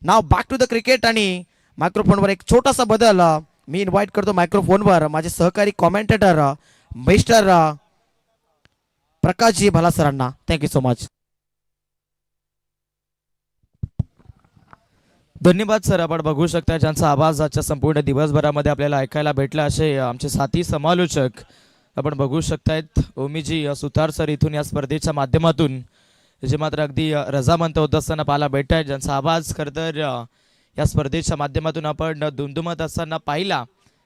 Now back to the cricket आणि मायक्रोफोनवर एक छोटासा बदल मी इन्व्हाइट करतो मायक्रोफोनवर माझे सहकारी कॉमेंटेटर मिस्टर प्रकाशजी भला सरांना. Thank you so much. धन्यवाद सर. आपण बघू शकता ज्यांचा आवाज आजच्या संपूर्ण दिवसभरामध्ये आपल्याला ऐकायला भेटला असे आमचे साथी समालोचक आपण बघू शकतायत. ओमीजी सुतार सर इथून या स्पर्धेच्या माध्यमातून जे मात्र अगदी रजामंत होत असताना पाहायला भेटत आहे, ज्यांचा आवाज खरंतर या स्पर्धेच्या माध्यमातून आपण दुमदुमत असताना पाहिला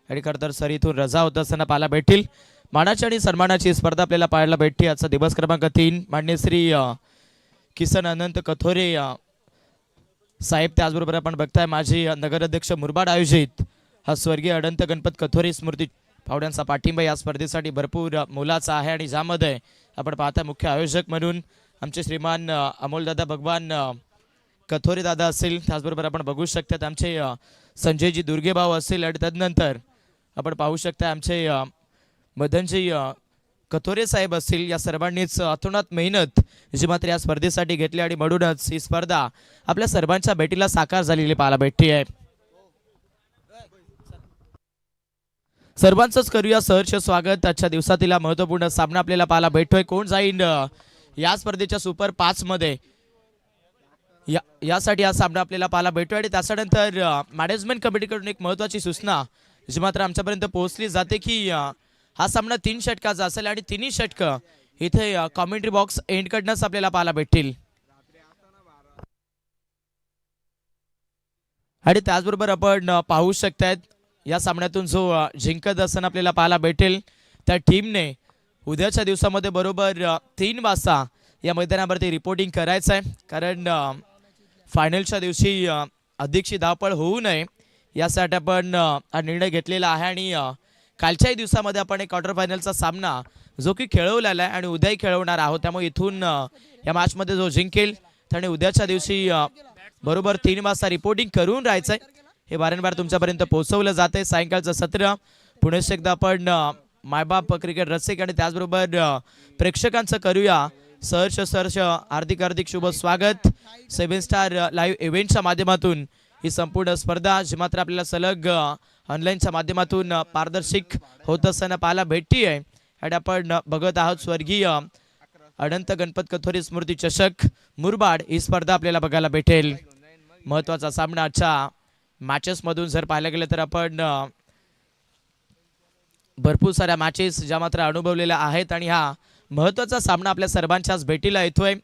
आणि खरंतर सर इथून रजा होत असताना पाहायला भेटतील. मानाची आणि सन्मानाची स्पर्धा आपल्याला पाहायला भेटते. आजचा दिवस क्रमांक 3 माननीय श्री किसन अनंत कथोरे साहेब, त्याचबरोबर आपण बघताय माजी नगराध्यक्ष मुरबाड आयोजित हा स्वर्गीय अनंत गणपत कथोरे स्मृती फावड्यांचा पाठिंबा या स्पर्धेसाठी भरपूर मोलाचा आहे आणि ज्यामध्ये आपण पाहता मुख्य आयोजक म्हणून आमचे श्रीमान अमोलदादा भगवान कथोरे दादा असतील, त्याचबरोबर आपण बघू शकतात आमचे संजयजी दुर्गेभाऊ असतील आणि तदनंतर आपण पाहू शकता आमचे मदनजी कथोरे साहेब असतील. या सर्वांनीच अतोनात मेहनत जी मात्र या स्पर्धेसाठी घेतली आणि म्हणूनच ही स्पर्धा आपल्या सर्वांच्या भेटीला साकार झालेली पाहायला भेटते आहे. सर्वांचंच करूया सहर्ष स्वागत. आजच्या दिवसातील महत्त्वपूर्ण सामना आपल्याला पाहायला भेटतोय. कोण जाईल या स्पर्धेच्या सुपर 5 मध्ये यासाठी हा सामना आपल्याला पाहायला भेटतोय आणि त्याच्यानंतर मॅनेजमेंट कमिटीकडून एक महत्त्वाची सूचना जी मात्र आमच्यापर्यंत पोहोचली जाते की हा सामना 3 षटकाचा असेल आणि तिन्ही षटकं इथे कॉमेंट्री बॉक्स एंडकडनंच आपल्याला पाहायला भेटतील. आणि त्याचबरोबर आपण पाहू शकतायत या सामन्यातून जो जिंकत असताना आपल्याला पाहायला भेटेल त्या टीमने उद्याच्या दिवसामध्ये बरोबर 3 वाजता या मैदानावरती रिपोर्टिंग करायचं आहे, कारण फायनलच्या दिवशी अधिकची धावपळ होऊ नये यासाठी आपण हा निर्णय घेतलेला आहे. आणि कालच्याही दिवसामध्ये आपण एक क्वार्टर फायनलचा सामना जो की खेळवलेला आहे आणि उद्याही खेळवणार आहोत, त्यामुळे इथून या मॅचमध्ये जो जिंकेल त्याने उद्याच्या दिवशी बरोबर 3 वाजता रिपोर्टिंग करून राहायचं आहे. हे वारंवार तुमच्यापर्यंत पोहोचवलं जाते. सायंकाळचं सत्र पुन्हा एकदा आपण मायबाप क्रिकेट रसिक आणि त्याचबरोबर प्रेक्षकांचं करूया सहर्ष हार्दिक हार्दिक शुभ स्वागत. 7 स्टार लाईव्ह इव्हेंटच्या माध्यमातून ही संपूर्ण स्पर्धा जी मात्र आपल्याला सलग ऑनलाईनच्या माध्यमातून पारदर्शक होत असताना पाहायला भेटती आहे. आणि आपण बघत आहोत स्वर्गीय अनंत गणपत कथोरे स्मृती चषक मुरबाड ही स्पर्धा आपल्याला बघायला भेटेल. महत्त्वाचा सामना आजच्या मॅचेसमधून जर पाहायला गेलं तर आपण भरपूर साऱ्या मॅचेस ज्या मात्र अनुभवलेल्या आहेत आणि हा महत्त्वाचा सामना आपल्या सर्वांच्याच भेटीला येतोय.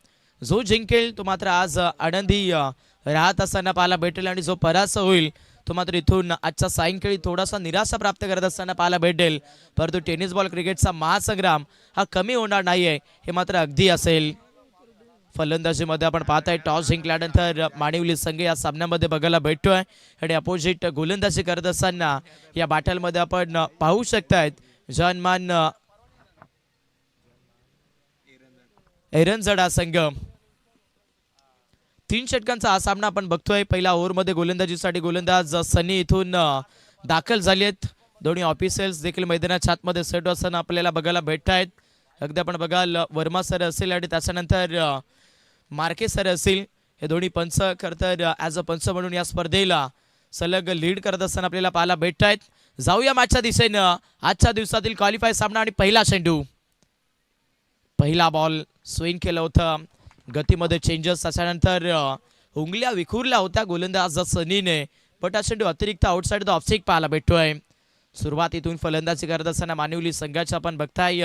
जो जिंकेल तो मात्र आज आनंदी राहत असताना पाहायला भेटेल आणि जो परास्त होईल तो मात्र इथून आजच्या सायंकाळी थोडासा निराशा प्राप्त करत असताना पाहायला भेटेल. परंतु टेनिस बॉल क्रिकेटचा महासंग्राम हा कमी होणार नाहीये हे मात्र अगदी असेल. फलंदाजीमध्ये आपण पाहताय टॉस जिंकल्यानंतर मानिवली संघ या सामन्यामध्ये बघायला भेटतोय आणि अपोजिट गोलंदाजी करत असताना या बॅटलमध्ये आपण पाहू शकतायत जनमान एरनजडा संघ. 3 षटकांचा हा सामना आपण बघतोय. पहिल्या ओव्हरमध्ये गोलंदाजीसाठी गोलंदाज सनी इथून दाखल झाले आहेत. दोन्ही ऑफिशियल्स देखील मैदानाच्या आतमध्ये सेट असताना आपल्याला बघायला भेटत आहेत. अगदी आपण बघाल वर्मा सर असेल आणि त्याच्यानंतर मार्के सर असतील, हे दोन्ही पंच खरंतर ॲज अ पंच म्हणून या स्पर्धेला सलग लीड करत असताना आपल्याला पाहायला भेटत आहेत. जाऊया मॅचच्या दिशेनं. आजच्या दिवसातील क्वालिफाय सामना आणि पहिला चेंडू, पहिला बॉल स्विंग केलं होतं. गतीमध्ये चेंजेस त्याच्यानंतर उंगल्या विखुरल्या होत्या गोलंदाज सनीने, पण हा चेंडू अतिरिक्त आउटसाइड द ऑफ स्टिक पाहायला भेटतोय. सुरुवातीतून फलंदाजी करत असताना मानिवली संघाच्या आपण बघताय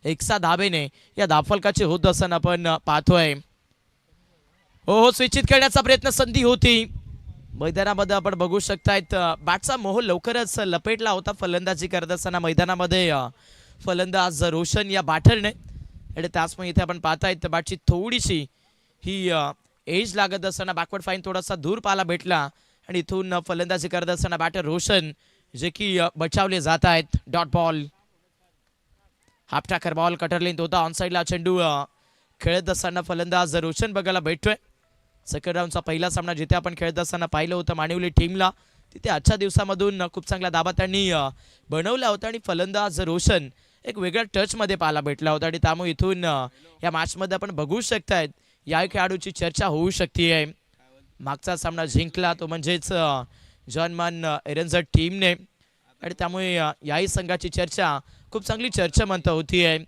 एकसा धाबेने या धाफलकाची होत असताना आपण पाहतोय. हो स्विचित खेळण्याचा प्रयत्न संधी होती मैदानामध्ये आपण बघू शकतायत. बॅटचा मोह लवकरच लपेटला होता फलंदाजी करत असताना मैदानामध्ये फलंदाज रोशन या बॅटरने, आणि त्याचमुळे इथे आपण पाहताय बॅटची थोडीशी ही एज लागत असताना बॅकवर्ड फाईन थोडासा दूर पाहायला भेटला आणि इथून फलंदाजी करत असताना बॅटर रोशन जे की बचावले जात आहेत. Dot ball, half tracker ball cutter length होता. ऑन साईडला चेंडू खेळत असताना फलंदाज रोशन बघायला भेटतोय. सेकंड राऊंडचा पहिला सामना जिथे आपण खेळत असताना पाहिलं होतं मानिवली टीमला, तिथे आजच्या दिवसामधून खूप चांगला दाबा त्यांनी बनवला होता आणि फलंदाज रोशन एक वेगळ्या टचमध्ये पाहायला भेटला होता. आणि त्यामुळे इथून या मॅचमध्ये आपण बघू शकतायत या खेळाडूची चर्चा होऊ शकते. मागचा सामना जिंकला तो म्हणजेच जॉनमान एरनझट टीमने आणि त्यामुळे याही संघाची चर्चा खूप चांगली चर्चा म्हणता होती आहे.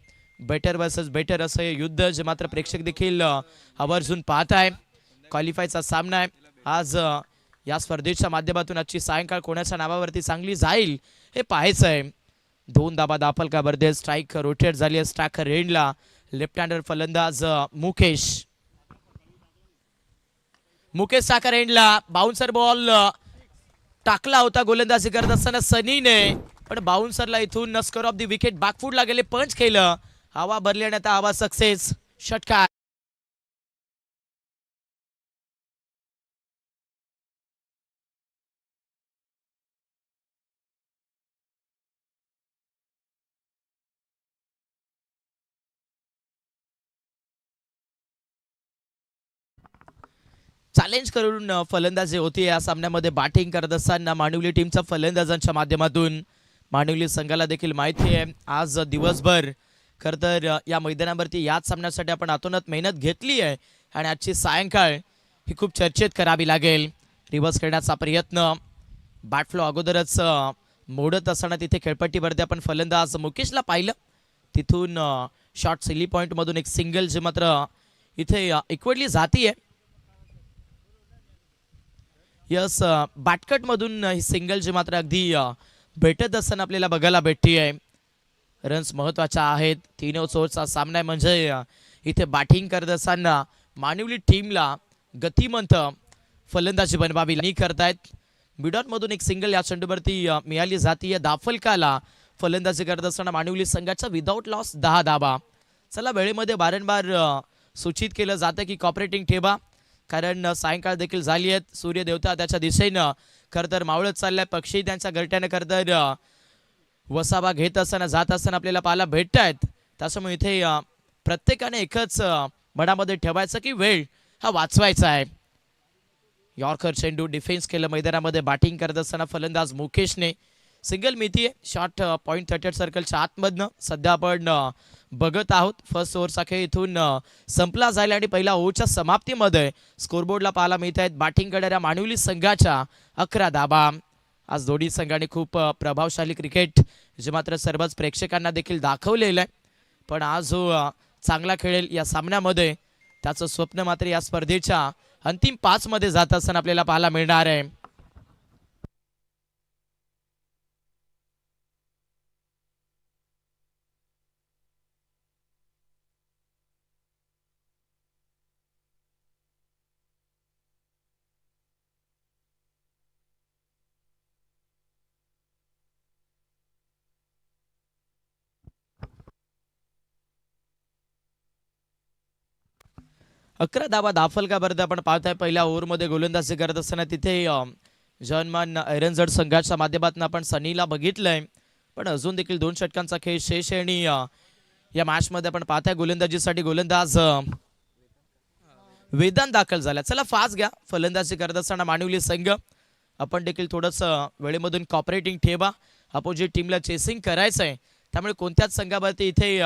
बेटर वर्सेस बेटर असं हे युद्ध जे मात्र प्रेक्षक देखील आवर्जून पाहत आहे. क्वालिफायचा सामना आहे आज. या स्पर्धेच्या माध्यमातून आजची सायंकाळ कोणाच्या नावावरती चांगली जाईल हे पाहायचं आहे. 2 धाबा दाखल का बरदे स्ट्राईक रोटेट झाली आहे स्ट्रायकर एंडला. लेफ्ट हँडर फलंदाज मुकेश स्ट्रायकर एंडला बाउन्सर बॉल टाकला होता गोलंदाजी करत असताना सनीने, पण बाउन्सरला इथून स्कोर ऑफ द विकेट बॅकफूटला गेले, पंच केलं, हवा भरली आणि आता हवा सक्सेस षटकार. चॅलेंज करून फलंदाजी होती या सामन्यामध्ये. बॅटिंग करत असताना मानवली टीमच्या फलंदाजांच्या माध्यमातून मानवली संघाला देखील माहिती आहे आज दिवसभर खरं तर या मैदानावरती याच सामन्यासाठी आपण अतोनात मेहनत घेतली आहे आणि आजची सायंकाळ ही खूप चर्चेत करावी लागेल. रिव्हर्स करण्याचा प्रयत्न, बॅट फ्लो अगोदरच मोडत असताना तिथे खेळपट्टीवरती आपण फलंदाज मुकेशला पाहिलं, तिथून शॉर्ट सिली पॉईंटमधून एक सिंगल जे मात्र इथे इक्वडली जाती आहे. यस, बॅटकटमधून ही सिंगल जी मात्र अगदी भेटत असताना आपल्याला बघायला भेटते आहे. रन्स महत्त्वाच्या आहेत. 3 ओव्हरचा सामना आहे म्हणजे इथे बॅटिंग करत असताना मानवली टीमला गतिमंत फलंदाजी बनवावी करतायत. मिडॉटमधून एक सिंगल या चेंडूवरती मिळाली जातीय. दाफलकाला फलंदाजी करत असताना मानवली संघाचा विदाऊट लॉस 10 धाबा. चला, वेळेमध्ये वारंवार सूचित केलं जातं की कॉपरेटिंग ठेवा, कारण सायंकाळ देखील झाली आहेत. सूर्यदेवता त्याच्या दिशेनं खरं तर मावळत चाललाय. पक्षी त्यांच्या घरट्यानं खरं तर वसावा घेत असताना जात असताना आपल्याला पाहायला भेटत आहेत. त्याच्यामुळे इथे प्रत्येकाने एकच मनामध्ये ठेवायचं की वेळ हा वाचवायचा आहे. यॉर्कर चेंडू डिफेन्स केलं मैदानामध्ये. बॅटिंग करत असताना फलंदाज मुकेशने सिंगल मिळतीये शॉट पॉईंट 38 सर्कलच्या आतमधनं. सध्या आपण बघत आहोत फर्स्ट ओव्हरचा खेळ इथून संपला जाईल आणि पहिल्या ओव्हरच्या समाप्तीमध्ये स्कोरबोर्डला पाहायला मिळत आहेत बॅटिंग करणाऱ्या मानवली संघाच्या 11 धाबा. आज दोन्ही संघाने खूप प्रभावशाली क्रिकेट जे मात्र सर्वच प्रेक्षकांना देखील दाखवलेलं आहे. पण आज जो चांगला खेळेल या सामन्यामध्ये त्याचं स्वप्न मात्र या स्पर्धेच्या अंतिम 5 मध्ये जात असताना आपल्याला पाहायला मिळणार आहे. अकरा धावा दाफल का बरं आपण पाहताय. पहिल्या ओव्हरमध्ये गोलंदाजी करत असताना तिथे जॉनमान एरनझट संघाच्या माध्यमातून आपण सनीला बघितलंय, पण अजून देखील 2 षटकांचा खेळ शेष आहे आणि या मॅचमध्ये आपण पाहताय गोलंदाजीसाठी गोलंदाज वेदांत दाखल झाला. चला, फास्ट घ्या. फलंदाजी करत असताना मानवली संघ आपण देखील थोडंसं वेळेमधून कॉपरेटिंग ठेवा. अपोजिट टीमला चेसिंग करायचं आहे, त्यामुळे कोणत्याच संघावरती इथे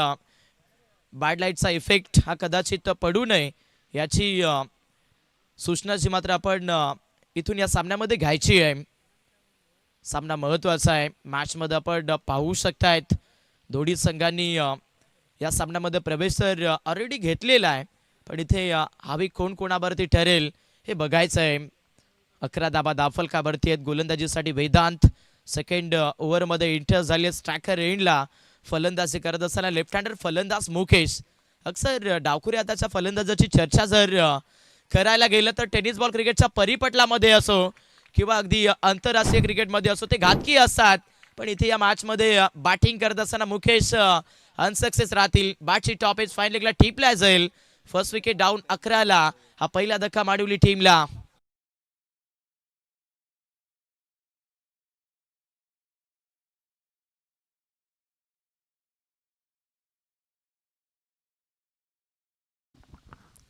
बॅड लाईटचा इफेक्ट हा कदाचित पडू नये याची सूचना जी मात्र आपण इथून या सामन्यामध्ये घ्यायची आहे. सामना महत्त्वाचा आहे. मॅचमध्ये आपण पाहू शकतायत दोन्ही संघांनी या सामन्यामध्ये प्रवेश तर ऑलरेडी घेतलेला आहे, पण इथे हवी कोण कोणावरती ठरेल हे बघायचं आहे. 11 धाबा दाफल का वरती आहेत. गोलंदाजीसाठी वेदांत. सेकंड ओव्हरमध्ये इंटर झाली स्ट्रायकर एंडला. फलंदाजी करत असताना लेफ्ट हँडर फलंदाज मुकेश. अक्सर डावखुरी हाताच्या फलंदाजाची चर्चा जर करायला गेलं तर टेनिस बॉल क्रिकेटच्या परिपटलामध्ये असो किंवा अगदी आंतरराष्ट्रीय क्रिकेटमध्ये असो ते घातकी असतात, पण इथे या मॅचमध्ये बॅटिंग करत असताना मुकेश अनसक्सेस राहतील. बॅटची टॉप एज फाईन लेगला टिपला जाईल. फर्स्ट विकेट डाऊन 11ला. हा पहिला धक्का माडवली टीमला.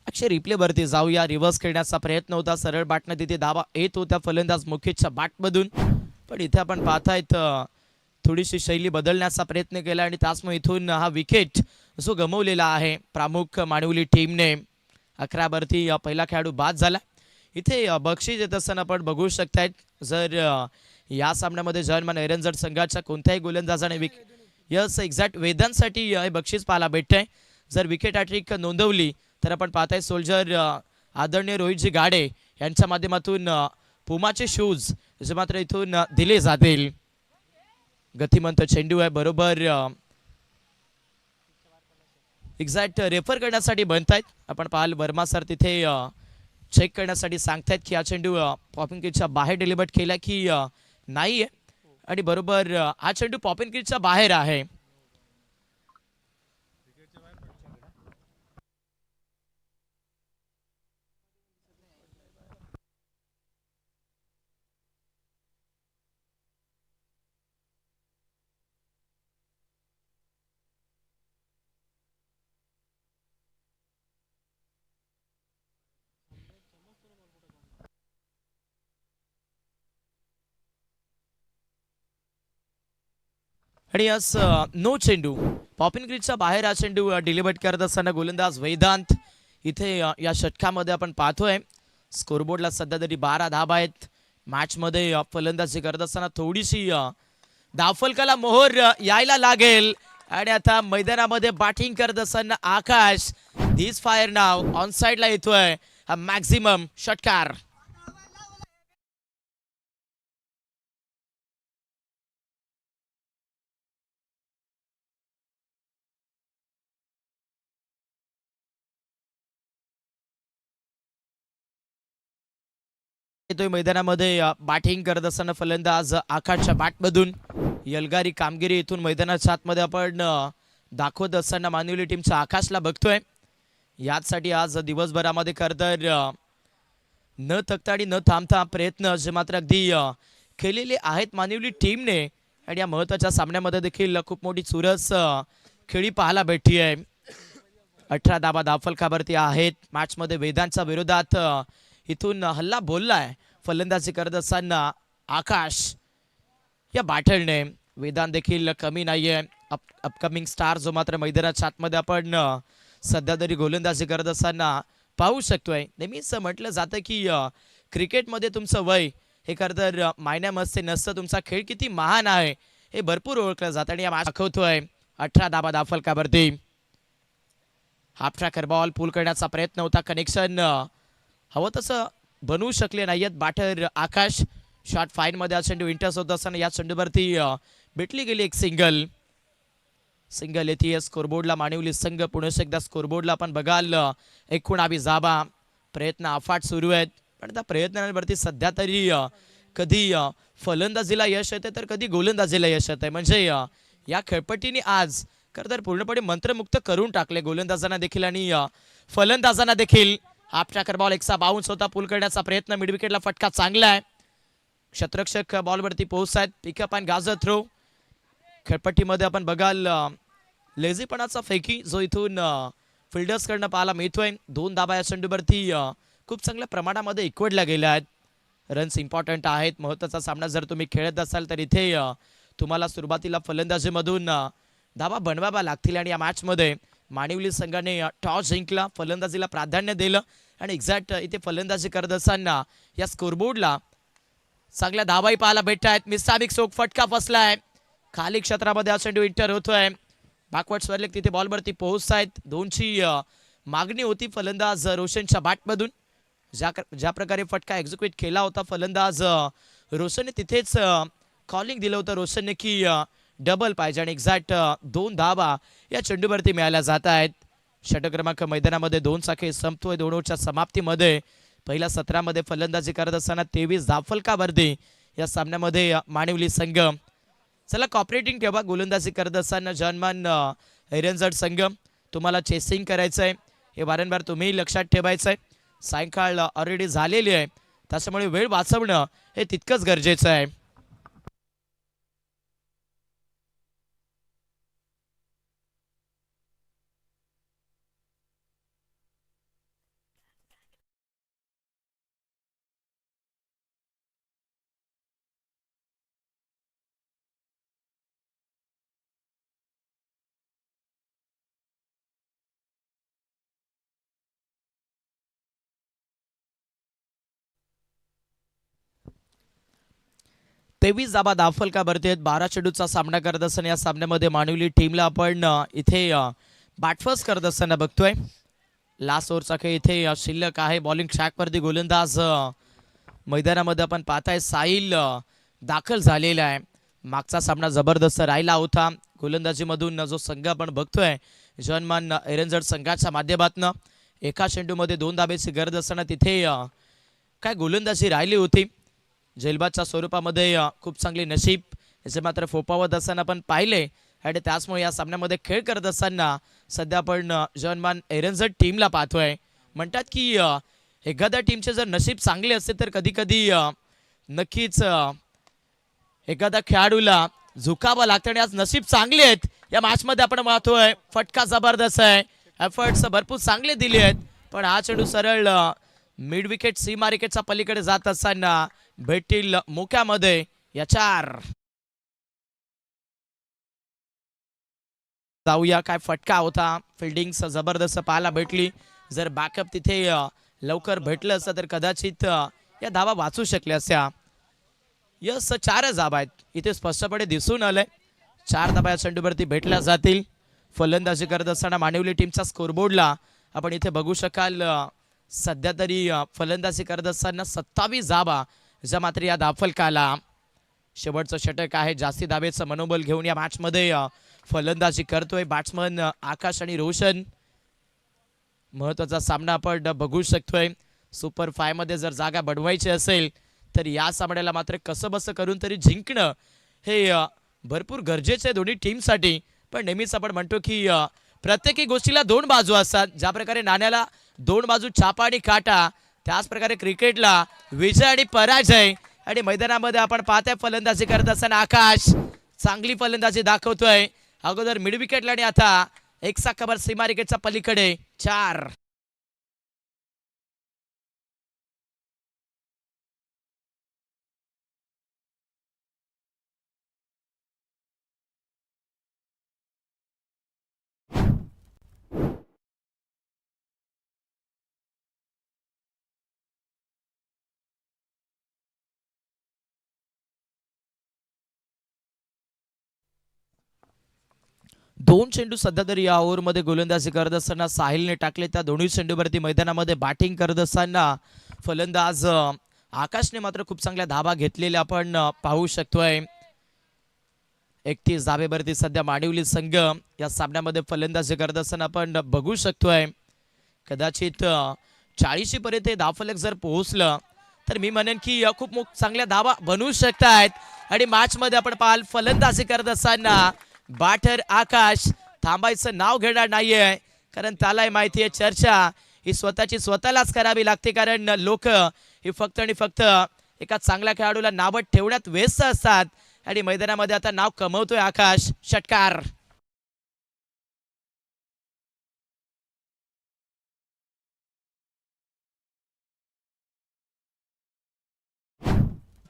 अक्षय रिप्ले वरती जाऊया. रिव्हर्स खेळण्याचा प्रयत्न होता. सरळ बॅटने तिथे धावा येत होत्या फलंदाज मुकेशच्या बॅटमधून, पण इथे आपण पाहतायत थोडीशी शैली बदलण्याचा प्रयत्न केला आणि त्याचमुळे इथून हा विकेट जो गमवलेला आहे प्रामुख मानवली टीमने. 11 वरती पहिला खेळाडू बाद झाला. इथे बक्षीस देत असताना आपण बघू शकतायत जर या सामन्यामध्ये जर्मन एरंजट संघाच्या कोणत्याही गोलंदाजाने यस एक्झॅक्ट वेदांसाठी हे बक्षीस पाहायला भेटतंय. जर विकेट हॅट्रिक नोंदवली तर आपण पाहताय सोल्जर आदरणीय रोहितजी गाडे यांच्या माध्यमातून पुमाचे शूज जे मात्र इथून दिले जातील. गतिमंत चेंडू आहे बरोबर एक्झॅक्ट रेफर करण्यासाठी बनतायत. आपण पाहाल वर्मा सर तिथे चेक करण्यासाठी सांगतायत की हा चेंडू पॉपिंग किटच्या बाहेर डिलिव्हर केला की नाही आहे आणि बरोबर हा चेंडू पॉपिंग किटच्या बाहेर आहे. आणि यस नो चेंडू पॉपिंग ग्रीडच्या बाहेर हा चेंडू डिलिव्हर करत असताना गोलंदाज वेदांत इथे या षटकामध्ये आपण पाहतोय. स्कोरबोर्डला सध्या तरी 12 धावा आहेत. मॅचमध्ये फलंदाजी करत असताना थोडीशी धावफलकाला मोहर यायला लागेल आणि आता मैदानामध्ये बॅटिंग करत असताना आकाश धीस फायर नाव ऑन साइडला येतोय मॅक्झिमम षटकार. येतोय मैदानामध्ये बॅटिंग करत असताना फलंदाज आकाशच्या बॅटमधून यलगारी कामगिरी इथून मैदानाच्या आतमध्ये आपण दाखवत असताना मानवली टीमच्या आकाशला बघतोय. याचसाठी आज दिवसभरामध्ये खरतर न थकता आणि न थांबता प्रयत्न जे मात्र अगदी केलेले आहेत मानवली टीमने आणि या महत्त्वाच्या सामन्यामध्ये देखील खूप मोठी चुरस खेळी पाहायला भेटली आहे. 18 धावा धावफलकावरती आहेत. मॅचमध्ये वेदांच्या विरोधात इथून हल्ला बोललाय फलंदाजी करत असताना आकाश या बॅटरने. वेदांत देखील कमी नाहीये. अपकमिंग स्टार जो मात्र मैदानाच्या आतमध्ये आपण सध्या तरी गोलंदाजी करत असताना पाहू शकतोय. नेहमीच म्हटलं जातं की क्रिकेटमध्ये तुमचं वय हे खरं तर मायन्यामध्ये नसतं. तुमचा खेळ किती महान आहे हे भरपूर ओळखलं जातं आणि या मॅच दाखवतोय. 18 धावा धावफलकावरती. हाफ ट्रॅकर बॉल पूल करण्याचा प्रयत्न होता. कनेक्शन हवं तसं बनवू शकले नाहीयेत बॅटर आकाश. शॉर्ट फाईन मध्ये चेंडू इंटर्स होत असताना या चेंडूवरती भेटली गेली एक सिंगल येते स्कोरबोर्डला मानवली संघ. पुणे एकदा स्कोरबोर्डला आपण बघाल 19 धावा. प्रयत्न अफाट सुरू आहेत पण त्या प्रयत्नांवरती सध्या तरी कधी फलंदाजीला यश येते तर कधी गोलंदाजीला यश येते. म्हणजे या खेळपट्टीने आज खरं तर पूर्णपणे मंत्रमुक्त करून टाकले गोलंदाजांना देखील आणि फलंदाजांना देखील. हाफ ट्रॅकर बॉल एकसा बाउन्स होता. पूल करण्याचा प्रयत्न. मिड विकेटला फटका चांगला आहे. क्षेत्ररक्षक बॉलवरती पोहोचतायत. पिकअप अँड गाजर थ्रो. खेळपट्टीमध्ये आपण बघाल लेझीपणाचा फेकी जो इथून फिल्डर्स कडनं पाहायला मिळतोय. 2 धावा या चेंडूवरती खूप चांगल्या प्रमाणामध्ये इकवडल्या गेल्या आहेत. रन्स इम्पॉर्टंट आहेत. महत्त्वाचा सामना जर तुम्ही खेळत असाल तर इथे तुम्हाला सुरुवातीला फलंदाजीमधून धावा बनवाव्या लागतील आणि या मॅचमध्ये मानिवली संघाने टॉस जिंकला. फलंदाजीला प्राधान्य दिलं आणि एक्झॅक्ट इथे फलंदाजी करत असताना या स्कोरबोर्डला चांगल्या धावाही पाहायला भेटत आहेत. मिस्टाबिक सोक फटका फसलाय. खाली क्षेत्रामध्ये हा चेंडू इंटर होतोय. बॅकवर्ड स्वरलेग तिथे बॉलवरती पोहोचतायत. 2ची मागणी होती फलंदाज रोशनच्या बॅटमधून. ज्या प्रकारे फटका एक्झिक्यूट केला होता फलंदाज रोशनने तिथेच कॉलिंग दिलं होतं रोशनने की डबल पाहिजे आणि एक्झॅक्ट 2 धावा या चेंडूवरती मिळाल्या जात आहेत. षटक क्रमांक मैदानामध्ये 2 चाके संपतोय. 2 ओव्हरच्या समाप्तीमध्ये पहिल्या सत्रामध्ये फलंदाजी करत असताना 23 धावफलकावरती या सामन्यामध्ये मानवली संघ. चला कॉपरेटिंग ठेवा. गोलंदाजी करत असताना जर्मन एरंजट संघ तुम्हाला चेसिंग करायचं आहे हे वारंवार तुम्ही लक्षात ठेवायचं आहे. सायंकाळ ऑलरेडी झालेली आहे त्याच्यामुळे वेळ वाचवणं हे तितकंच गरजेचं आहे. 23 धाबा धावफलकावरती आहेत. 12 चेंडूचा सामना करत असताना या सामन्यामध्ये मानवली टीमला आपण इथे बॅटफर्स्ट करत असताना बघतोय. लास्ट ओव्हरचा खेळ इथे शिल्लक आहे. बॉलिंग ट्रॅकवरती गोलंदाज मैदानामध्ये आपण पाहताय साहिल दाखल झालेला आहे. मागचा सामना जबरदस्त राहिला होता. गोलंदाजीमधून जो संघ आपण बघतोय जनमान एरंजड संघाच्या माध्यमातून एका चेंडूमध्ये 2 धाब्याची गरज असताना तिथे काय गोलंदाजी राहिली होती. झेलबादच्या स्वरूपामध्ये खूप चांगली नशीब याचे मात्र फोपावत असताना पण पाहिले आणि त्याचमुळे या सामन्यामध्ये खेळ करत असताना सध्या आपण जनमान एरंजड टीमला पाहतोय. म्हणतात की एखाद्या टीमचे जर नशीब चांगले असते तर कधी कधी नक्कीच एखाद्या खेळाडूला झुकावं लागतं आणि आज नशीब चांगले आहेत. या मॅचमध्ये आपण पाहतोय फटका जबरदस्त आहे. एफर्ट्स भरपूर चांगले दिले आहेत पण हा चेंडू सरळ मिड विकेट सीमा विकेटच्या पलीकडे जात असताना भेटतील मोक्यामध्ये या 4. जाऊया काय फटका होता. फिल्डिंग जबरदस्त पाहायला भेटली. जर बॅकअप तिथे लवकर भेटलं असतं तर कदाचित या धावा वाचू शकल्या असत्या. यस 4 धाबा आहेत इथे स्पष्टपणे दिसून आलंय. 4 धाबा या चेंडूवरती भेटल्या जातील. फलंदाजी करत असताना मानवली टीमच्या स्कोरबोर्डला आपण इथे बघू शकाल. सध्या तरी फलंदाजी करत असताना 27 धाबा ज्या मात्र या धावफलकाला. शेवटचं षटक आहे. जास्ती धाबेचं मनोबल घेऊन या मॅच मध्ये फलंदाजी करतोय बॅट्समन आकाश आणि रोशन. महत्वाचा सामना आपण बघू शकतोय. सुपर 5 मध्ये जर जागा बनवायची असेल तर या सामन्याला मात्र कसं बसं करून तरी जिंकणं हे भरपूर गरजेचं आहे दोन्ही टीमसाठी. पण नेहमीच आपण म्हणतो की प्रत्येक गोष्टीला 2 बाजू असतात. ज्या प्रकारे नाण्याला 2 बाजू छापा आणि काटा त्याच प्रकारे क्रिकेटला विजय आणि पराजय. आणि मैदानामध्ये आपण पाहताय फलंदाजी करत असताना आकाश चांगली फलंदाजी दाखवतोय. अगोदर मिड विकेटला आणि आता एक साखबर सीमा विकेटच्या पलीकडे 4. दोन चेंडू सध्या तरी या ओव्हरमध्ये गोलंदाजी करत असताना साहिलने टाकले. त्या दोन्ही चेंडूवरती मैदानामध्ये बॅटिंग करत असताना फलंदाज आकाशने मात्र खूप चांगल्या धाबा घेतलेल्या आपण पाहू शकतोय. 31 धाबेवरती सध्या मानवली संघ या सामन्यामध्ये फलंदाजी करत असताना आपण बघू शकतोय. कदाचित 40 पर्यंत धावफलक जर पोहोचलं तर मी म्हणेन की खूप चांगल्या धाबा बनवू शकतायत. आणि मॅच मध्ये आपण पाहाल फलंदाजी करत असताना बॅटर आकाश थांबायचं नाव घेणार नाहीये. कारण त्यालाही माहिती आहे चर्चा ही स्वतःलाच करावी लागते. कारण लोक ही फक्त आणि फक्त एका चांगल्या खेळाडूला नाव ठेवण्यात व्यस्त असतात. आणि मैदानामध्ये आता नाव कमवतोय आकाश. षटकार.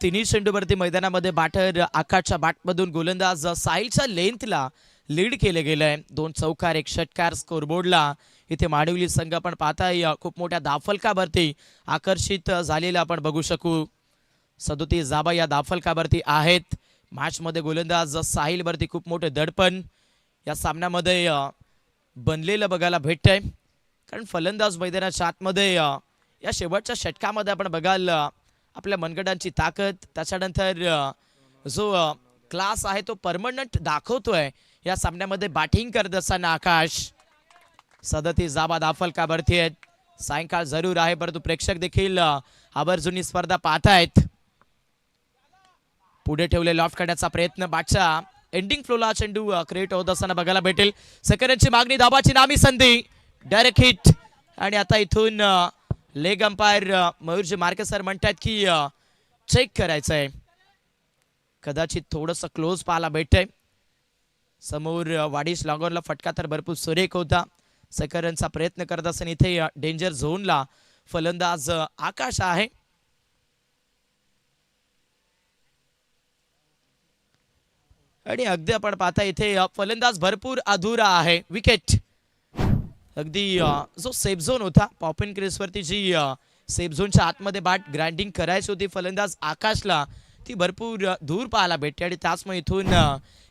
तिन्ही चेंडूवरती मैदानामध्ये बॅटर आकाशच्या बॅटमधून गोलंदाज साहिलच्या लेंथला लीड केले गेलंय. 2 चौकार 1 षटकार स्कोरबोर्डला. इथे मानवली संघ आपण पाहताय खूप मोठ्या धावफलकावरती आकर्षित झालेला आपण बघू शकू. 37 धाबा या धावफलकावरती आहेत. मॅच मध्ये गोलंदाज साहिल वरती खूप मोठे दडपण या सामन्यामध्ये बनलेलं बघायला भेटतंय. कारण फलंदाज मैदानाच्या आतमध्ये या शेवटच्या षटकामध्ये आपण बघाल आपल्या मनगटांची ताकद त्याच्यानंतर जो क्लास आहे तो परमनंट दाखवतोय. या सामन्यामध्ये बॅटिंग करत असताना आकाश. 37 धाबा धावफलकावरती आहेत. सायंकाळ जरूर आहे परंतु प्रेक्षक देखील आवर्जून ही स्पर्धा पाहतायत. पुढे ठेवले लॉफ्ट करण्याचा प्रयत्न. बॅटच्या एंडिंग फ्लोला चेंडू क्रिएट होत असताना बघायला भेटेल. सेकंडची मागणी धाबाची नामी संधी डायरेक्ट हिट. आणि आता इथून लेग अंपायर मयूरजी मार्के सर म्हणतात की चेक करायचं आहे. कदाचित थोडंसं क्लोज पाहायला भेटतंय. समोर वाडीस लॉंगॉनला फटका तर भरपूर सुरेख होता. सेकंडचा प्रयत्न करत असताना इथे डेंजर झोनला फलंदाज आकाश आहे. आणि अगदी आपण पाहता इथे फलंदाज भरपूर अधुरा आहे. विकेट. अगदी जो सेफ झोन होता पॉपिन क्रीज वरती जी सेफ झोनच्या आतमध्ये बॅट ग्राइंडिंग करायची होती फलंदाज आकाशला ती भरपूर दूर पाहायला भेटते आणि त्याचमुळे इथून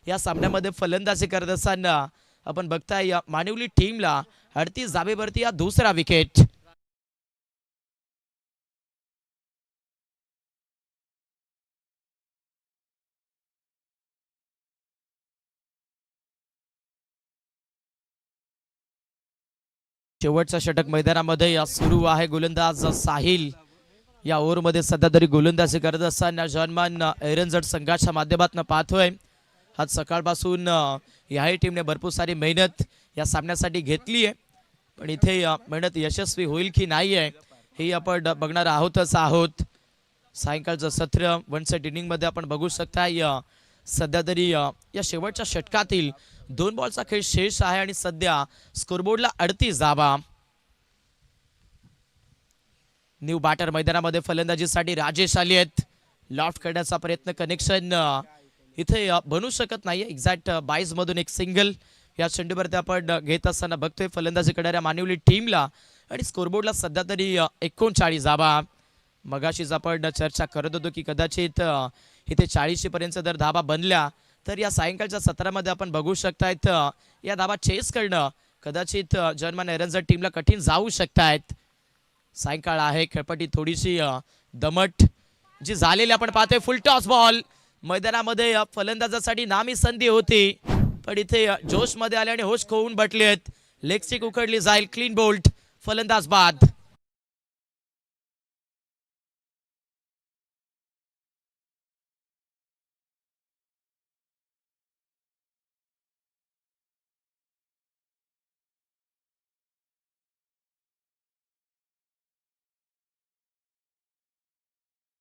या सामन्यामध्ये फलंदाजी करत असताना आपण बघताय या मानिवली टीमला 38 धावेवरती या दुसरा विकेट. शेवटचा षटक मैदानामध्ये सुरू आहे. गोलंदाज साहिल या ओव्हरमध्ये सध्या तरी गोलंदाजी करत असताना जॉनमान एरनजट संघाच्या माध्यमातून पाहतोय. आज सकाळपासून याही टीमने भरपूर सारी मेहनत या सामन्यासाठी घेतली आहे, पण इथे मेहनत यशस्वी होईल की नाही आहे हे आपण बघणार आहोत. सायंकाळचं सत्र वन सेट इनिंगमध्ये आपण बघू शकताय. सध्या तरी या शेवटच्या षटकातील 2 बॉलचा खेळ शेष आहे आणि सध्या स्कोरबोर्डला 38 धावा. न्यू बॅटर मैदानामध्ये फलंदाजीसाठी राजेश आले आहेत. लॉफ्ट करण्याचा प्रयत्न, कनेक्शन इथे बनू शकत नाही. एक्झॅक्ट 22 मधून एक सिंगल या चेंडूवरती आपण घेत असताना बघतोय फलंदाजी करणाऱ्या मानिवली टीमला आणि स्कोरबोर्डला सध्या तरी 39 धावा. मगाशीच आपण चर्चा करत होतो की कदाचित इथे 40 पर्यंत जर धावा बनल्या तर या सायंकाळच्या सत्रामध्ये आपण बघू शकतायत या धावा चेस करणं कदाचित जर्मन एरनजर टीमला कठीण जाऊ शकतायत. सायंकाळ आहे, खेळपट्टी थोडीशी दमट जी झालेली आपण पाहतोय. फुल टॉस बॉल मैदानामध्ये फलंदाजासाठी नामी संधी होती, पण इथे जोश मध्ये आले आणि होश खोवून बटलेत. लेग स्टिक उकडली जाईल. क्लीन बोल्ट, फलंदाज बाद.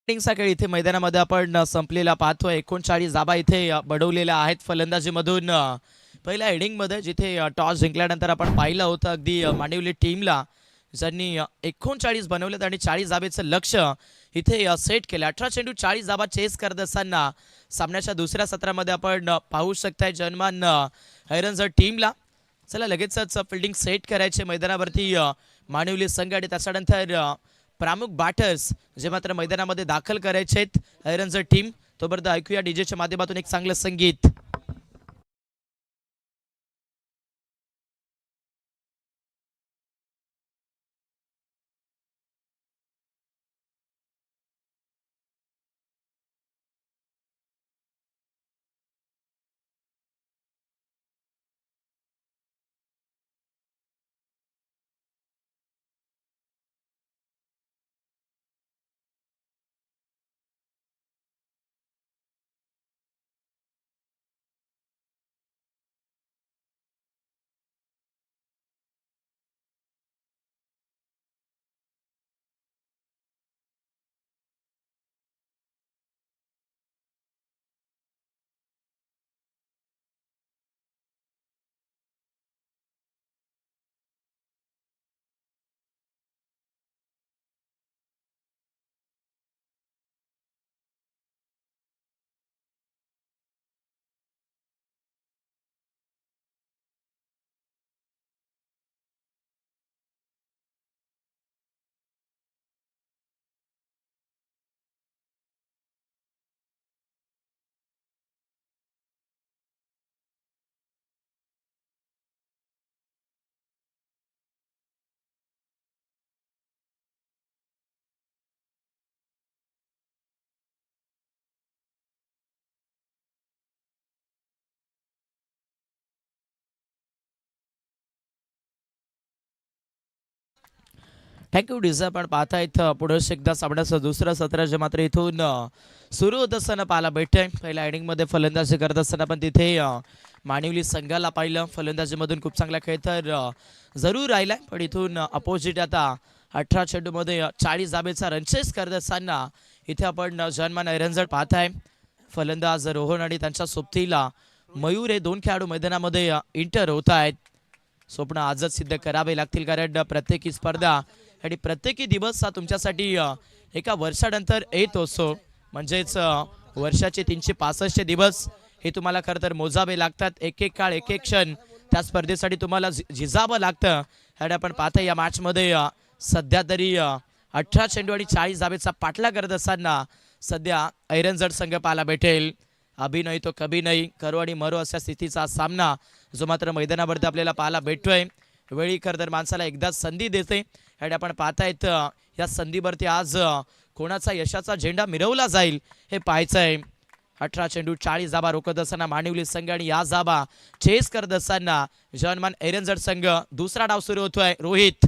चा खेळ इथे मैदानामध्ये आपण संपलेला पाहतोय. 39 धाबा इथे बडवलेल्या आहेत फलंदाजीमधून. पहिल्या इनिंग मध्ये जिथे टॉस जिंकल्यानंतर आपण पाहिलं होतं अगदी मानिवली टीमला ज्यांनी 39 बनवलेत आणि 40 धाबेचं लक्ष इथे सेट केलं. 18 चेंडू 40 धाबा चेस करत असताना सामन्याच्या दुसऱ्या सत्रामध्ये आपण पाहू शकताय जर्मन एरनजर टीमला चला लगेचच फिल्डिंग सेट करायचे मैदानावरती मानिवली संघ आणि त्याच्यानंतर प्रमुख बॅटर्स जे मात्र मैदानामध्ये दाखल करायचे आहेत एरनजर टीम. तोपर्यंत ऐकूया डीजेच्या माध्यमातून एक चांगलं संगीत. Thank you DJ. पण पाहता इथं पुढे एकदा सामन्याचं दुसरं सत्र जे मात्र इथून सुरू होत असताना पाहायला भेटतंय. पहिल्या इनिंगमध्ये फलंदाजी करत असताना पण तिथे मानिवली संघाला पाहिलं फलंदाजीमधून खूप चांगला खेळ तर जरूर राहिलाय, पण इथून अपोजिट आता 18 चेंडूमध्ये 40 धाबेचा रनचेस करत असताना इथे आपण जर्मन एरनजर पाहताय. फलंदाज रोहन आणि त्यांच्या सोबतीला मयूर हे 2 खेळाडू मैदानामध्ये इंटर होत आहेत. स्वप्न आजच सिद्ध करावे लागतील, कारण प्रत्येकी स्पर्धा आणि प्रत्येकी दिवस हा तुमच्यासाठी एका वर्षानंतर येत असतो. म्हणजेच वर्षाचे 365 दिवस हे तुम्हाला खरं तर मोजावे लागतात. एक एक काळ, एक एक क्षण त्या स्पर्धेसाठी तुम्हाला झिजावं लागतं. आणि आपण पाहता या मॅचमध्ये सध्या तरी 18 चेंडू आणि 40 धाबेचा पाठला करत असताना सध्या ऐरनजड संघ पाहायला भेटेल. अभि नाही तो कभी नाही, करो आणि मरो अशा स्थितीचा सामना जो मात्र मैदानावरती आपल्याला पाहायला भेटतोय. वेळी खरं माणसाला एकदाच संधी देते आणि आपण पाहतायत या संधीवरती आज कोणाचा यशाचा झेंडा मिरवला जाईल हे पाहायचं आहे. 18 चेंडू 40 धाबा रोखत असताना मानिवली संघ आणि या धाबा चेस करत असताना जॉनमान एरनजड संघ. दुसरा डाव सुरू होतोय. रोहित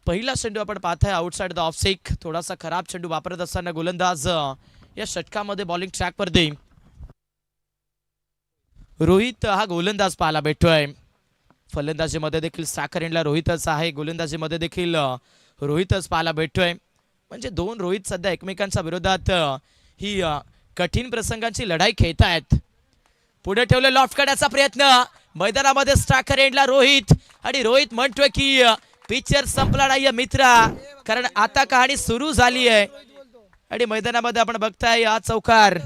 पहिला चेंडू आपण पाहताय आउटसाइड द ऑफ स्टिक. थोडासा खराब चेंडू वापरत असताना गोलंदाज या षटकामध्ये बॉलिंग ट्रॅक वरती. रोहित हा गोलंदाज पाहायला भेटतोय. फलंदाजीमध्ये देखील साखर एंडला रोहितच आहे, गोलंदाजीमध्ये देखील रोहितच पाहायला भेटतोय. म्हणजे दोन रोहित सध्या एकमेकांच्या विरोधात ही कठीण प्रसंगांची लढाई खेळतायत. पुढे ठेवले लॉफ्ट काढण्याचा प्रयत्न, मैदानामध्ये स्ट्रायकर एंडला रोहित आणि रोहित म्हणतोय की पिक्चर संपला नाहीये मित्रा, कारण आता कहाणी सुरू झाली आहे. आणि मैदानामध्ये आपण बघताय हा चौकार.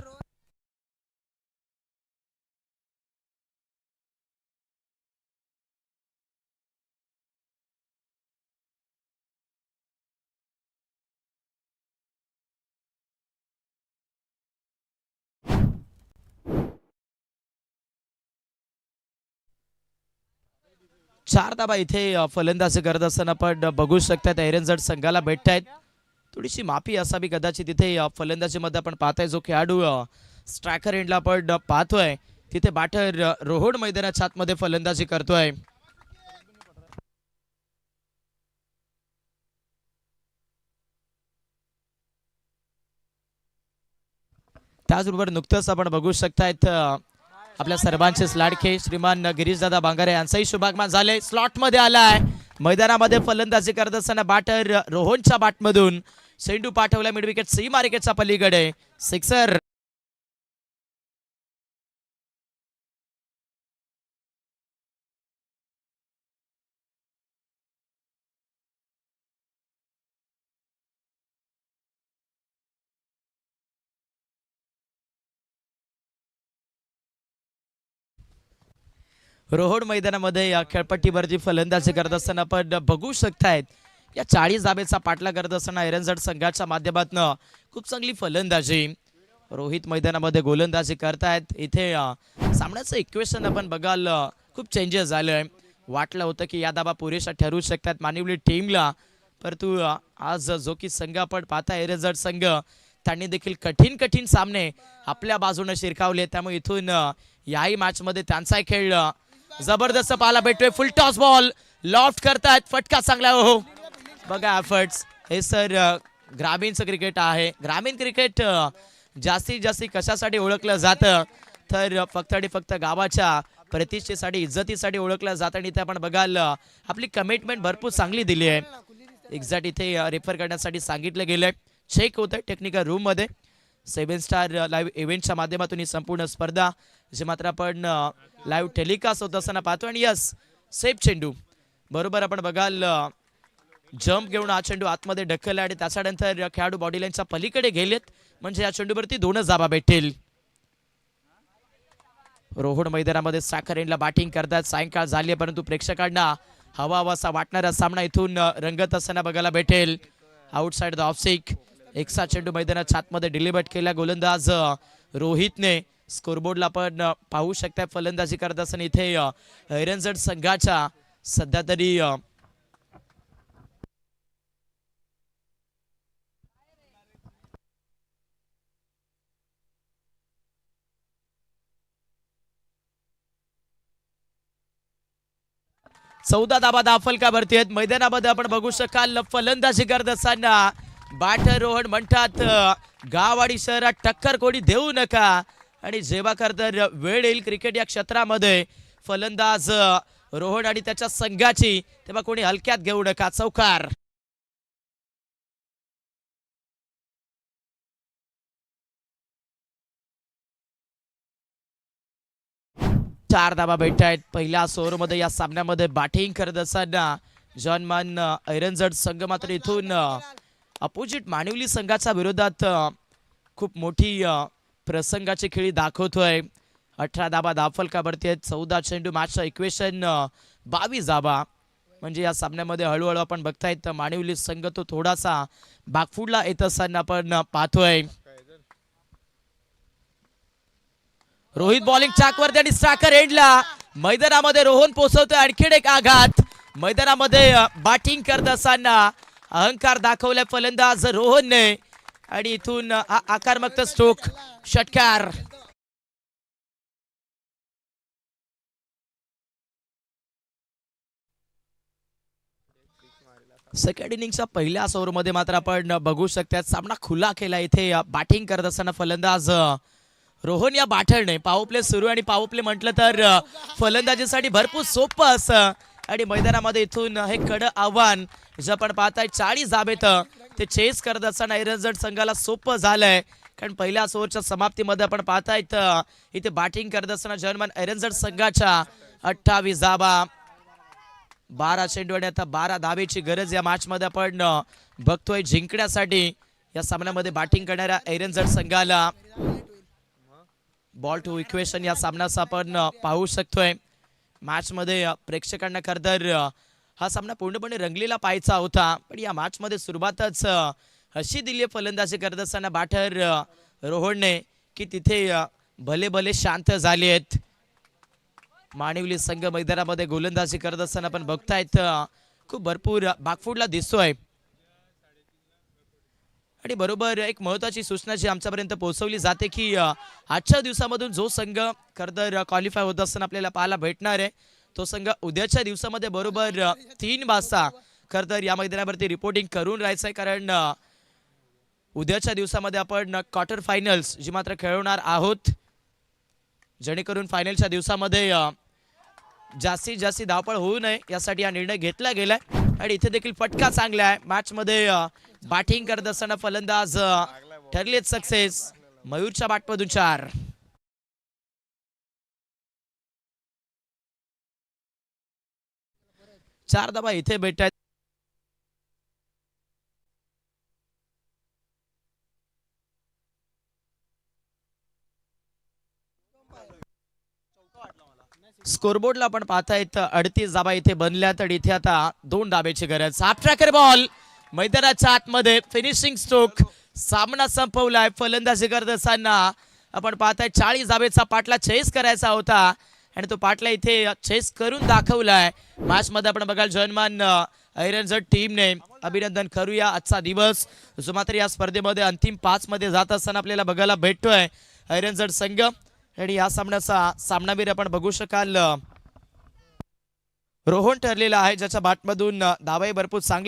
चार धाबा इथे फलंदाजी करत असताना पण बघू शकतात एरनजड संघाला भेटतायत. थोडीशी माफी असावी कदाचित तिथे फलंदाजीमध्ये आपण पाहताय. जो खेळाडू स्ट्रायकर एंडला आपण पाहतोय तिथे बॅटर रोहड मैदानाच्या आतमध्ये फलंदाजी करतोय. त्याचबरोबर नुकतंच आपण बघू शकतायत आपल्या सर्वांचेच लाडके श्रीमान गिरीशदादा बांगारे यांचाही शुभागमन झाले. स्लॉट मध्ये आलाय. मैदानामध्ये फलंदाजी करत असताना बॅटर रोहनच्या बॅटमधून चेंडू पाठवला मिड विकेट सीमा रेखेच्या पलीकडे. सिक्सर. रोहड मैदानामध्ये या खेळपट्टीवरती फलंदाजी करत असताना आपण बघू शकतायत या 40 धाब्याचा पाठला करत असताना एरनजड संघाच्या माध्यमातून खूप चांगली फलंदाजी. रोहित मैदानामध्ये गोलंदाजी करतायत. इथे सामन्याचं इक्वेशन आपण बघाल खूप चेंजेस झालंय. वाटलं होतं की या धाबा पुरेशा ठरू शकतात मानिवली टीमला, परंतु आज जो की संघ आपण पाहता एरनजड संघ त्यांनी देखील कठीण सामने आपल्या बाजूने शिरकावले. त्यामुळे इथून याही मॅच मध्ये त्यांचा खेळ जबरदस्त पाहायला भेटतोय. फुल टॉस बॉल लॉफ्ट करतायत. फटका चांगला हो. बघा एफर्ट्स. हे सर ग्रामीणचं क्रिकेट आहे. ग्रामीण क्रिकेट जास्तीत जास्त कशासाठी ओळखलं जातं तर फक्त आणि फक्त गावाच्या प्रतिष्ठेसाठी इज्जतीसाठी ओळखलं जातं. आणि ते आपण बघाल आपली कमिटमेंट भरपूर चांगली दिली आहे. एक्झॅक्ट इथे रेफर करण्यासाठी सांगितलं गेलंय. चेक होतंय टेक्निकल रूम मध्ये. 7 स्टार लाईव्ह इव्हेंटच्या माध्यमातून ही संपूर्ण स्पर्धा जे मात्र आपण लाईव्ह टेलिकास्ट होत असताना पाहतो. आणि यस सेफ चेंडू बरोबर आपण बघाल जम्प घेऊन हा चेंडू आतमध्ये ढकलला आणि त्याच्यानंतर खेळाडू बॉडी लाईनच्या पलीकडे गेलेत. म्हणजे या चेंडूवरती 2च धाबा भेटेल. रोहड मैदानामध्ये साखर एंडला बॅटिंग करतात. सायंकाळ झाली आहे परंतु प्रेक्षकांना हवा हवासा वाटणारा सामना इथून रंगत असताना बघायला भेटेल. Outside the off stick. एकसा चेंडू मैदानाच्या आतमध्ये डिलिव्हर केला गोलंदाज रोहितने. स्कोरबोर्डला पण पाहू शकता फलंदाजी करत असताना इथे एरनजड संघाच्या सध्या तरी चौदा धाबा फलकावरती आहेत. मैदानामध्ये आपण बघू शकाल फलंदाजी करत असताना बॅटर रोहन म्हणतात गाव आणि शहरात टक्कर कोणी देऊ नका. आणि जेव्हा खरं वेळ येईल क्रिकेट या क्षेत्रामध्ये फलंदाज रोहन आणि त्याच्या संघाची तेव्हा कोणी हलक्यात घेऊ नका. चौकार. चार धाबा भेटतायत. पहिल्या ओव्हरमध्ये या सामन्यामध्ये बॅटिंग करत असताना जॉनमान एरनजड संघ मात्र इथून अपोजिट मानिवली संघाच्या विरोधात खूप मोठी प्रसंगाची खेळी दाखवतोय. 18 धाबा फलकावरती आहेत. 14 चेंडू मॅचचं इक्वेशन 22 धाबा. म्हणजे या सामन्यामध्ये हळूहळू आपण बघतायत माणिवली संघ तो थोडासा बागफुडला येत असताना आपण पाहतोय. रोहित बॉलिंग चाकवरती आणि स्ट्रायकर एंडला मैदानामध्ये रोहन पोहोचवतोय आणखीन एक आघात. मैदानामध्ये बॅटिंग करत असताना अहंकार दाखवलाय फलंदाज रोहनने आणि इथून आकारमक्त स्ट्रोक षटकार. सेकंड इनिंगच्या पहिल्याच ओव्हरमध्ये मात्र आपण बघू शकतात सामना खुला केला. इथे बॅटिंग करत असताना फलंदाज रोहन या बाठरने पॉवर प्ले सुरू आणि पॉवर प्ले म्हटलं तर फलंदाजीसाठी भरपूर सोपं असं आणि मैदानामध्ये इथून हे कडं आव्हान जे आपण पाहताय 40 धाबेत ते चेस करत असताना एरंजट संघाला सोपं झालंय. कारण पहिल्याच ओव्हरच्या समाप्तीमध्ये आपण पाहतायत इथे बॅटिंग करत असताना जर्मन एरंजट संघाच्या 28 धाबा 12 चेंडू आणि आता 12 धाबेची गरज या मॅच मध्ये आपण बघतोय जिंकण्यासाठी. या सामन्यामध्ये बॅटिंग करणाऱ्या एरंजट संघाला बॉल टू इक्वेशन या सामन्याचा आपण पाहू शकतोय. मॅच मध्ये प्रेक्षकांना खरं तर हा सामना पूर्णपणे रंगलेला पाहायचा होता पण या मॅच मध्ये सुरुवातच अशी दिली फलंदाजी करत असताना बॅटर रोहनने की तिथे भले भले शांत झाले आहेत. माणिवली संघ मैदानामध्ये गोलंदाजी करत असताना आपण बघतायत खूप भरपूर बागफुडला दिसतोय. आणि बरोबर एक महत्वाची सूचना जी आमच्यापर्यंत पोहोचवली जाते की आजच्या दिवसामधून जो संघ खरं तर क्वालिफाय होत असताना आपल्याला पाहायला भेटणार आहे तो संघ उद्याच्या दिवसामध्ये बरोबर 3 वाजता खरं तर या मैदानावरती रिपोर्टिंग करून राहायचंय. कारण उद्याच्या दिवसामध्ये आपण क्वार्टर फायनल्स जी मात्र खेळवणार आहोत जेणेकरून फायनलच्या दिवसामध्ये जास्तीत जास्त धावपळ होऊ नये यासाठी हा निर्णय घेतला गेलाय. आणि इथे देखील फटका चांगला आहे. मॅच मध्ये बॅटिंग करत असताना फलंदाज ठरलेत सक्सेस. मयूरच्या बॅटमधून 4. धाबा इथे भेटतात. स्कोरबोर्डला आपण पाहतायत 38 धाबा इथे बनल्यात आणि इथे आता 2 धाब्याची गरज. हाफ ट्रॅकर बॉल मैदानाच्या आतमध्ये फिनिशिंग स्ट्रोक. सामना संपवलाय. फलंदाजी करत असताना आपण पाहताय 40 धाबेचा पाटला चेस करायचा होता आणि तो पाटला इथे चेस करून दाखवलाय. मॅच मध्ये आपण बघाल जर्मन एरंजट टीमने अभिनंदन करूया. आजचा दिवस जो मात्र या स्पर्धेमध्ये अंतिम 5 मध्ये जात असताना आपल्याला बघायला भेटतोय एरंजट संघ. आणि या सामन्याचा सामनावीर आपण बघू शकाल रोहन ठरलेला आहे ज्याच्या बॅटमधून धावाही भरपूर चांगले